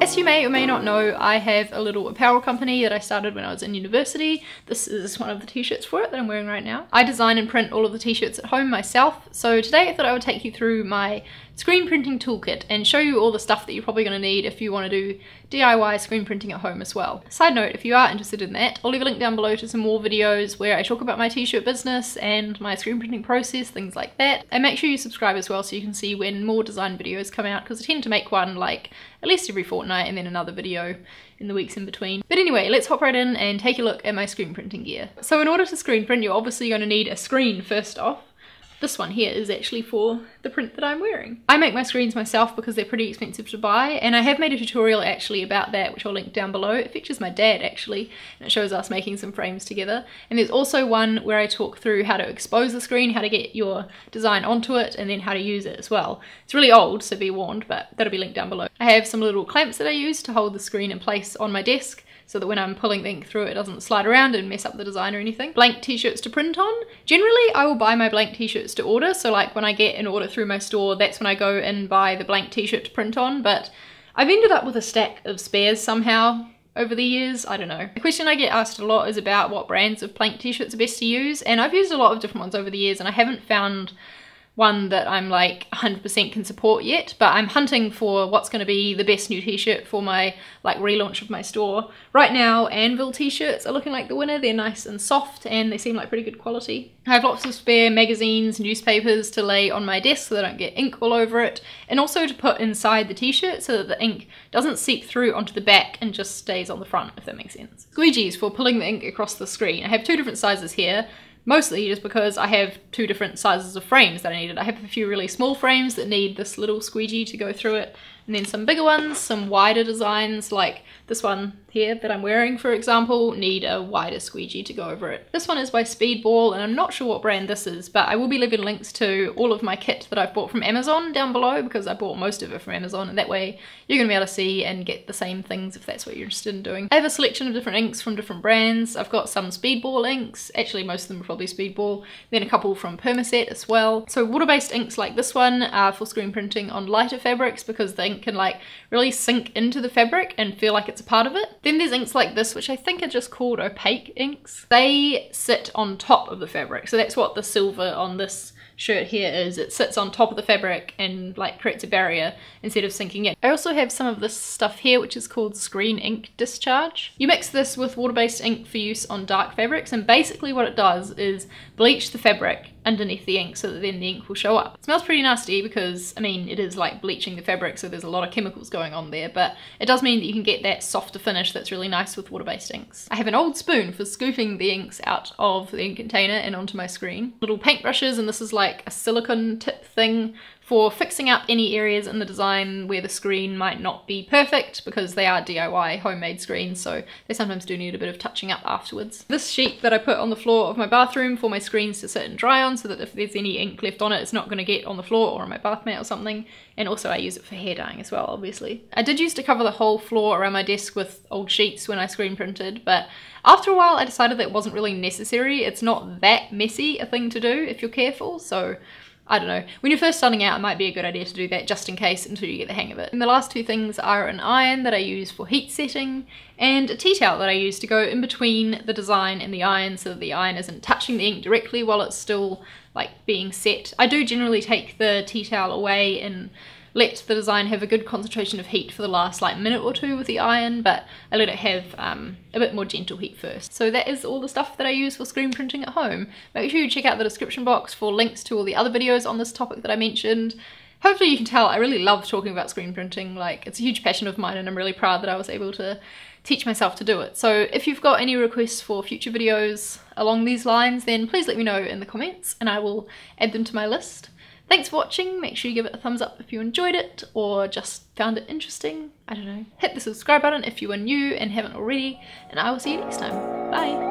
As you may or may not know, I have a little apparel company that I started when I was in university. This is one of the t-shirts for it that I'm wearing right now. I design and print all of the t-shirts at home myself, so today I thought I would take you through my screen printing toolkit and show you all the stuff that you're probably going to need if you want to do DIY screen printing at home as well. Side note, if you are interested in that, I'll leave a link down below to some more videos where I talk about my t-shirt business and my screen printing process, things like that. And make sure you subscribe as well so you can see when more design videos come out, because I tend to make one like at least every fortnight and then another video in the weeks in between. But anyway, let's hop right in and take a look at my screen printing gear. So in order to screen print, you're obviously going to need a screen first off. This one here is actually for the print that I'm wearing. I make my screens myself because they're pretty expensive to buy, and I have made a tutorial actually about that, which I'll link down below. It features my dad actually, and it shows us making some frames together. And there's also one where I talk through how to expose the screen, how to get your design onto it, and then how to use it as well. It's really old, so be warned, but that'll be linked down below. I have some little clamps that I use to hold the screen in place on my desk, so that when I'm pulling the ink through it doesn't slide around and mess up the design or anything. Blank t-shirts to print on. Generally, I will buy my blank t-shirts to order, so like when I get an order through my store, that's when I go and buy the blank t-shirt to print on, but I've ended up with a stack of spares somehow over the years. I don't know. The question I get asked a lot is about what brands of blank t-shirts are best to use, and I've used a lot of different ones over the years, and I haven't found one that I'm like 100% can support yet, but I'm hunting for what's going to be the best new t-shirt for my like relaunch of my store. Right now, Anvil t-shirts are looking like the winner. They're nice and soft and they seem like pretty good quality. I have lots of spare magazines, newspapers to lay on my desk so that I don't get ink all over it, and also to put inside the t-shirt so that the ink doesn't seep through onto the back and just stays on the front, if that makes sense. Squeegees for pulling the ink across the screen. I have two different sizes here. Mostly just because I have two different sizes of frames that I needed. I have a few really small frames that need this little squeegee to go through it, and then some bigger ones, some wider designs like this one here that I'm wearing, for example, need a wider squeegee to go over it. This one is by Speedball, and I'm not sure what brand this is, but I will be leaving links to all of my kit that I've bought from Amazon down below, because I bought most of it from Amazon, and that way you're going to be able to see and get the same things if that's what you're interested in doing. I have a selection of different inks from different brands. I've got some Speedball inks, actually most of them are probably Speedball, then a couple from Permaset as well. So water-based inks like this one are for screen printing on lighter fabrics because the ink can like really sink into the fabric and feel like it's a part of it. Then there's inks like this, which I think are just called opaque inks. They sit on top of the fabric, so that's what the silver on this shirt here is. It sits on top of the fabric and like creates a barrier instead of sinking in. I also have some of this stuff here which is called screen ink discharge. You mix this with water-based ink for use on dark fabrics, and basically what it does is bleach the fabric underneath the ink so that then the ink will show up. It smells pretty nasty because, I mean, it is like bleaching the fabric, so there's a lot of chemicals going on there, but it does mean that you can get that softer finish that's really nice with water-based inks. I have an old spoon for scooping the inks out of the ink container and onto my screen. Little paintbrushes, and this is like a silicone tip thing for fixing up any areas in the design where the screen might not be perfect, because they are DIY homemade screens, so they sometimes do need a bit of touching up afterwards. This sheet that I put on the floor of my bathroom for my screens to sit and dry on, so that if there's any ink left on it, it's not going to get on the floor or on my bath mat or something. And also I use it for hair dyeing as well, obviously. I did used to cover the whole floor around my desk with old sheets when I screen printed, but after a while I decided that it wasn't really necessary. It's not that messy a thing to do if you're careful, so I don't know. When you're first starting out, it might be a good idea to do that just in case until you get the hang of it. And the last two things are an iron that I use for heat setting, and a tea towel that I use to go in between the design and the iron so that the iron isn't touching the ink directly while it's still like being set. I do generally take the tea towel away and let the design have a good concentration of heat for the last like minute or two with the iron, but I let it have a bit more gentle heat first. So that is all the stuff that I use for screen printing at home. Make sure you check out the description box for links to all the other videos on this topic that I mentioned. Hopefully you can tell I really love talking about screen printing. Like, it's a huge passion of mine, and I'm really proud that I was able to teach myself to do it. So if you've got any requests for future videos along these lines, then please let me know in the comments and I will add them to my list. Thanks for watching. Make sure you give it a thumbs up if you enjoyed it or just found it interesting. I don't know. Hit the subscribe button if you are new and haven't already, and I will see you next time. Bye!